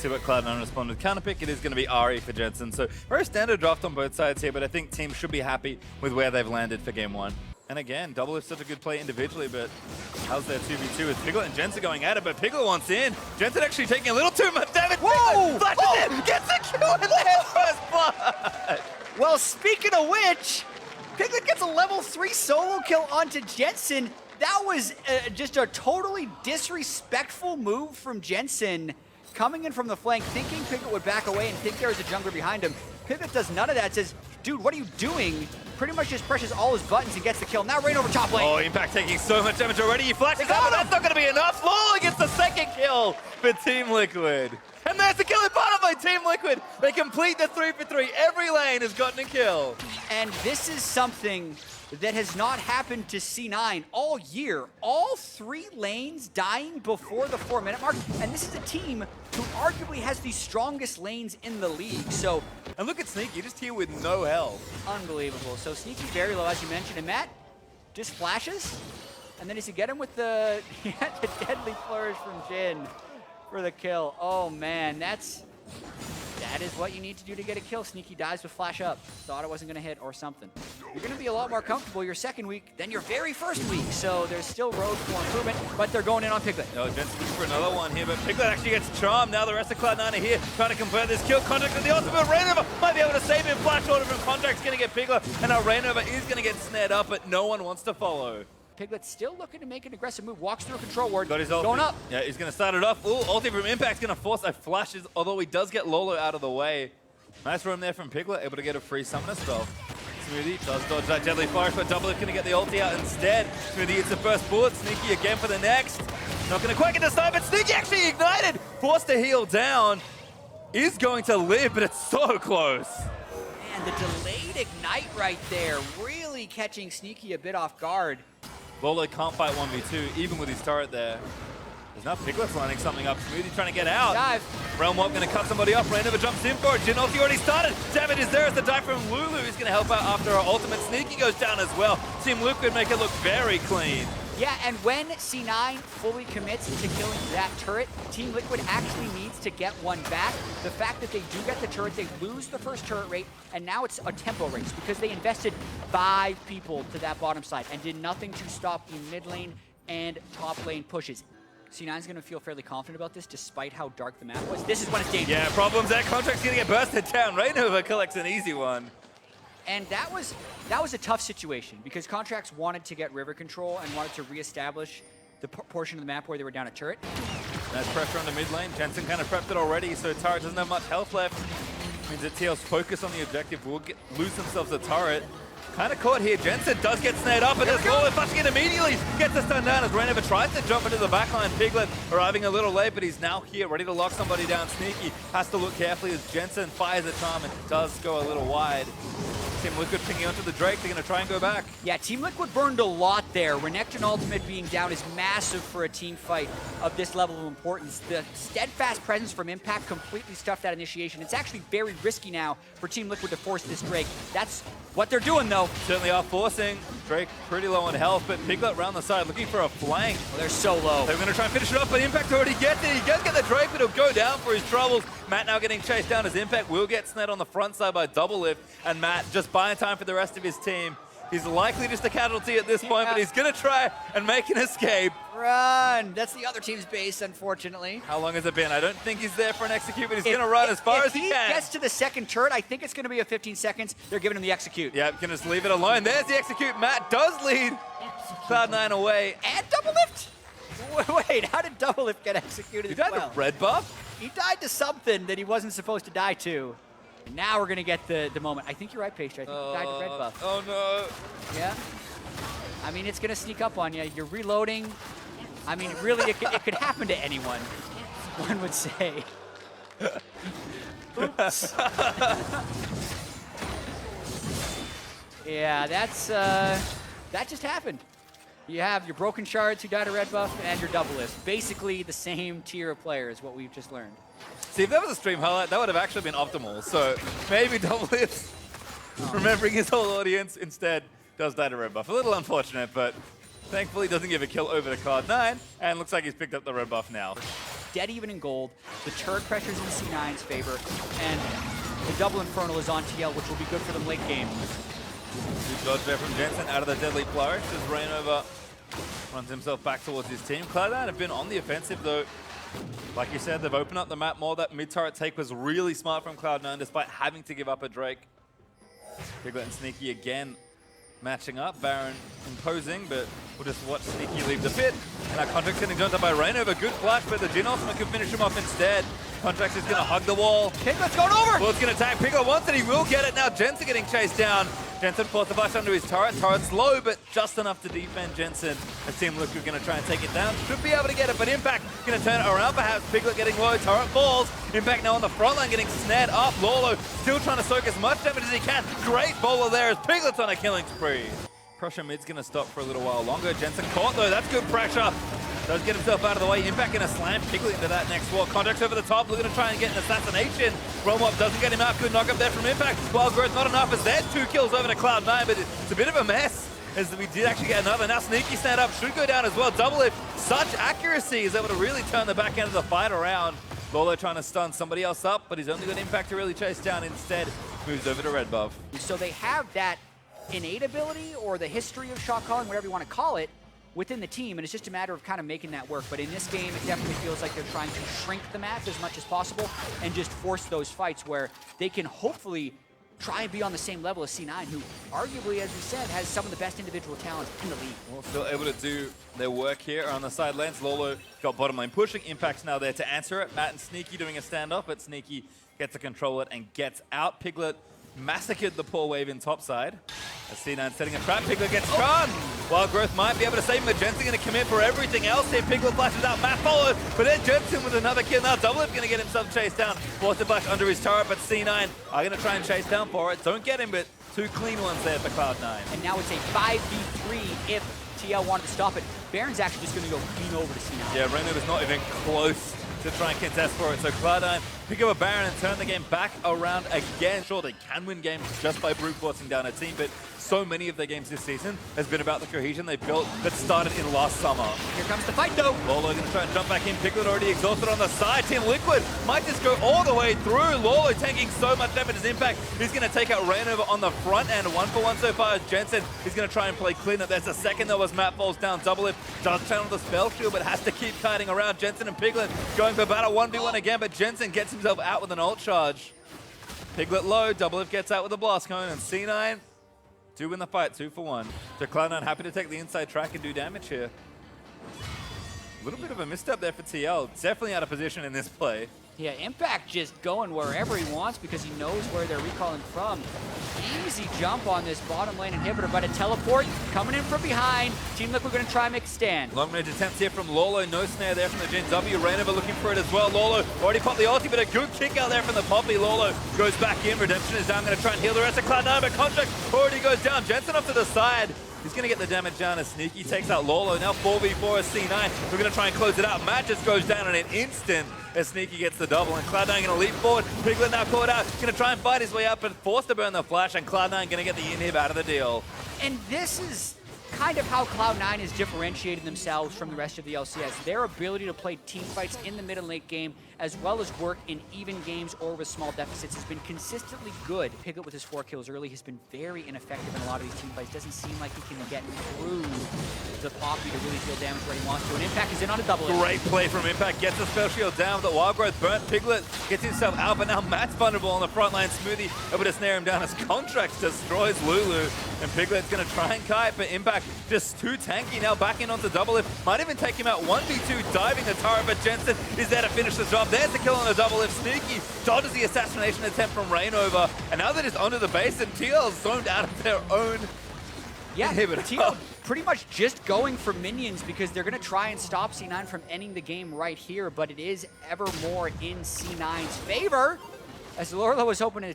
see what Cloud9 respond with counter pick. It is going to be Ahri for Jensen. So very standard draft on both sides here, but I think teams should be happy with where they've landed for game one. And again, Doublelift's such a good play individually, but how's their 2v2 with Piglet and Jensen going at it, but Piglet wants in. Jensen actually taking a little too much damage. Whoa! Flashes in, gets the kill in their first blood. Well, speaking of which, Piglet gets a level 3 solo kill onto Jensen. That was just a totally disrespectful move from Jensen, coming in from the flank, thinking Piglet would back away and think there was a jungler behind him. Piglet does none of that, says, dude, what are you doing? Pretty much just presses all his buttons and gets the kill. Now Reignover top lane. Oh, Impact taking so much damage already. He flashes out, but that's not going to be enough. LOURLO gets the second kill for Team Liquid. And there's the kill part by Team Liquid. They complete the 3-for-3. Every lane has gotten a kill. And this is something that has not happened to C9 all year. All 3 lanes dying before the 4-minute mark. And this is a team who arguably has the strongest lanes in the league. So, and look at Sneaky, just here with no health. Unbelievable. So Sneaky very low, as you mentioned. And Matt just flashes. And then does he get him with the, he had the deadly flourish from Jhin for the kill. Oh man, that is what you need to do to get a kill. Sneaky dies with flash up. Thought it wasn't going to hit or something. You're going to be a lot more comfortable your second week than your very first week. So there's still road for improvement, but they're going in on Piglet. No, Jensen looking for another one here, but Piglet actually gets charmed. Now the rest of Cloud9 are here trying to convert this kill. CONTRACTZ with the ultimate. Reignover might be able to save him. Flash order from CONTRACTZ going to get Piglet, and now Reignover is going to get snared up, but no one wants to follow. Piglet's still looking to make an aggressive move. Walks through a control ward. Got his ulti. Going up. Yeah, he's going to start it off. Ooh, ulti from Impact's going to force a flashes, although he does get LOURLO out of the way. Nice roam there from Piglet, able to get a free summoner spell. Smoothie does dodge that deadly flourish, but Doublelift going to get the ulti out instead. Smoothie hits the first bullet. Sneaky again for the next. Not going to quite get the stun, but Sneaky actually ignited. Forced to heal down. Is going to live, but it's so close. And the delayed ignite right there, really catching Sneaky a bit off guard. LOURLO can't fight 1v2, even with his turret there. There's now Piglet's lining something up. Smoothie trying to get out. Dive. Realm Warp going to cut somebody off. Reignover jumps in for it. Jhin ulti already started. Damage is there as the dive from Lulu is going to help out after our ultimate. Sneaky goes down as well. Team Liquid make it look very clean. Yeah, and when C9 fully commits to killing that turret, Team Liquid actually needs to get one back. The fact that they do get the turret, they lose the first turret rate, and now it's a tempo race because they invested 5 people to that bottom side and did nothing to stop the mid lane and top lane pushes. C9's going to feel fairly confident about this despite how dark the map was. This is when it's dangerous. Yeah, problems there. CONTRACTZ going to get bursted down. Reignover collects an easy one. And that was a tough situation because CONTRACTZ wanted to get river control and wanted to reestablish the portion of the map where they were down a turret. Nice pressure on the mid lane. Jensen kind of prepped it already, so turret doesn't have much health left. Means that TL's focus on the objective will lose themselves a turret. Kind of caught here. Jensen does get snared up, and there's LOURLO flashing it immediately. Gets the stun down as Reignover tries to jump into the backline. Piglet arriving a little late, but he's now here, ready to lock somebody down. Sneaky has to look carefully as Jensen fires a charm and does go a little wide. Team Liquid pinging onto the Drake. They're going to try and go back. Yeah, Team Liquid burned a lot there. Renekton ultimate being down is massive for a team fight of this level of importance. The steadfast presence from Impact completely stuffed that initiation. It's actually very risky now for Team Liquid to force this Drake. That's what they're doing, though. Certainly are forcing. Drake pretty low on health, but Piglet round the side looking for a flank. Well, they're so low. They're going to try and finish it off, but Impact already gets it. He does get the Drake, but he'll go down for his troubles. Matt now getting chased down as Impact will get snared on the front side by Doublelift, and Matt just buying time for the rest of his team. He's likely just a casualty at this point, but he's going to try and make an escape. Run! That's the other team's base, unfortunately. How long has it been? I don't think he's there for an execute, but he's going to run as far as he can. If he gets to the second turret, I think it's going to be a 15 seconds. They're giving him the execute. Yeah, can just leave it alone. There's the execute. Matt does lead Cloud9 away. And Doublelift! Wait, how did Doublelift get executed He died to red buff? He died to something that he wasn't supposed to die to. And now we're going to get the moment. I think you're right, Pastry. I think he died to red buff. Oh, no. Yeah. I mean, it's going to sneak up on you. You're reloading. I mean, really, it could happen to anyone, one would say. Oops. Yeah, that just happened. You have your broken shards who died to red buff and your Doublelift. Basically the same tier of players, what we've just learned. See, if that was a stream highlight, that would have actually been optimal. So maybe Doublelift, remembering his whole audience, instead does die to red buff. A little unfortunate, but thankfully doesn't give a kill over to Cloud9, and looks like he's picked up the red buff now. dead even in gold. The turret pressure's in C9's favor, and the double Infernal is on TL, which will be good for them late game. Good dodge there from Jensen out of the deadly flourish as REIGNOVER runs himself back towards his team. Cloud9 have been on the offensive though. Like you said, they've opened up the map more. That mid-turret take was really smart from Cloud9 despite having to give up a Drake. PIGLET and Sneaky again matching up. Baron imposing, but we'll just watch Sneaky leave the pit. And our CONTRACTZ getting jumped up by REIGNOVER. Good flash, but the Jhin ultimate can finish him off instead. CONTRACTZ is going to hug the wall. PIGLET's going over! Well, it's going to tag PIGLET once, and he will get it. Now Jensen getting chased down. Jensen forced the flash under his turret. Turret's low, but just enough to defend Jensen. As Team Lulu going to try and take it down. Should be able to get it, but Impact going to turn it around perhaps. PIGLET getting low, turret falls. Impact now on the front line getting snared up. LOURLO still trying to soak as much damage as he can. Great bowler there as PIGLET's on a killing spree. Pressure mid's going to stop for a little while longer. Jensen caught though, that's good pressure. Does get himself out of the way. Impact going to slam PIGLET into that next wall. CONTRACTZ over the top, looking to try and get an assassination. Roam-up doesn't get him out. Good knock up there from Impact. Wild Growth not enough as there's 2 kills over to Cloud9, but it's a bit of a mess as we did actually get another. Now Sneaky stand up, should go down as well. Doublelift, such accuracy is able to really turn the back end of the fight around. LOURLO trying to stun somebody else up, but he's only got Impact to really chase down. Instead, moves over to red buff. So they have that innate ability or the history of shot calling, whatever you want to call it, within the team, and it's just a matter of kind of making that work. But in this game, it definitely feels like they're trying to shrink the map as much as possible and just force those fights where they can hopefully try and be on the same level as C9, who arguably, as we said, has some of the best individual talent in the league. Well, still able to do their work here on the side lanes. LOURLO got bottom lane pushing. Impact's now there to answer it. Matt and Sneaky doing a standoff, but Sneaky gets to control it and gets out. PIGLET massacred the poor wave in topside. As C9 setting a trap, PIGLET gets charmed. Wild Growth might be able to save him, but Jensen going to commit for everything else here. PIGLET flashes out, Matt follows, but there's Jensen with another kill. Now Doublelift going to get himself chased down. Forced to flash under his turret, but C9 are going to try and chase down for it. Don't get him, but 2 clean ones there for Cloud9. And now it's a 5v3 if TL wanted to stop it. Baron's actually just going to go clean over to C9. Yeah, REIGNOVER's not even close to try and contest for it. So Cloud9 pick up a Baron and turn the game back around again. Sure, they can win games just by brute forcing down a team, but so many of their games this season has been about the cohesion they've built that started in last summer. Here comes the fight though. LOURLO going to try and jump back in. PIGLET already exhausted on the side. Team Liquid might just go all the way through. LOURLO taking so much damage as Impact. He's going to take out REIGNOVER on the front end. 1-for-1 so far as Jensen. He's going to try and play clean up. There's a second though as Matt falls down. Doublelift does channel the spell shield, but has to keep kiting around. Jensen and PIGLET going for battle 1v1 again, but Jensen gets himself out with an ult charge. PIGLET low. Doublelift gets out with a blast cone, and C9 do win the fight, 2-for-1. So Cloud9 happy to take the inside track and do damage here. A little bit of a misstep there for TL. Definitely out of position in this play. Yeah, Impact just going wherever he wants because he knows where they're recalling from. Easy jump on this bottom lane inhibitor, but a teleport coming in from behind. Team Liquid going to try and make a stand. Long range attempts here from LOURLO. No snare there from the Jhin W. REIGNOVER looking for it as well. LOURLO already popped the ulti, but a good kick out there from the Poppy. LOURLO goes back in. Redemption is down, going to try and heal the rest of Cloud9, but CONTRACTZ already goes down. Jensen off to the side. He's going to get the damage down as Sneaky takes out LOURLO. Now 4v4 as C9. We're going to try and close it out. Matt just goes down in an instant as Sneaky gets the double. And Cloud9 going to leap forward. PIGLET now caught out. Going to try and fight his way up, but forced to burn the flash. And Cloud9 going to get the inhib out of the deal. And this is kind of how Cloud9 is differentiating themselves from the rest of the LCS. Their ability to play team fights in the mid and late game, as well as work in even games or with small deficits, has been consistently good. PIGLET with his 4 kills early has been very ineffective in a lot of these team fights. Doesn't seem like he can get through the Poppy to really deal damage where he wants to. And Impact is in on a double. Great play from Impact. Gets the spell shield down with the Wild Growth burnt. PIGLET gets himself out, but now Matt's vulnerable on the front line. Smoothie able to snare him down as CONTRACTZ destroys Lulu. And PIGLET's going to try and kite, but Impact just too tanky. Now back in onto Doublelift. Might even take him out 1v2, diving the turret, but Jensen is there to finish the job. There's the kill on a Doublelift. Sneaky dodges the assassination attempt from REIGNOVER, and now they're just onto the base, and TL's zoned out of their own inhibitor. TL pretty much just going for minions because they're going to try and stop C9 from ending the game right here, but it is ever more in C9's favor as LOURLO was hoping to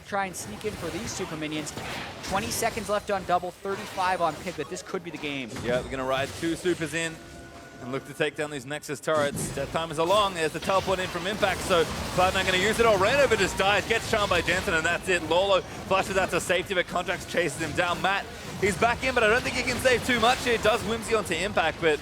try and sneak in for these super minions. 20 seconds left on double, 35 on PIGLET. This could be the game. Yeah, we're going to ride 2 supers in and look to take down these Nexus turrets. Death time is along. There's the teleport in from Impact, so Cloud9 going to use it. REIGNOVER just dies, gets charmed by Jensen, and that's it. LOURLO flashes out to safety, but CONTRACTZ chases him down. Matt, he's back in, but I don't think he can save too much here. Does Whimsy onto Impact, but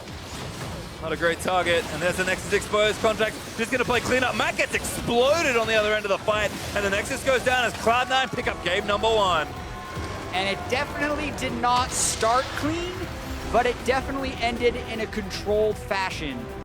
Not a great target, and there's the Nexus exposed. CONTRACTZ just gonna play cleanup. Matt gets exploded on the other end of the fight, and the Nexus goes down as Cloud9 pick up game number 1. And it definitely did not start clean, but it definitely ended in a controlled fashion.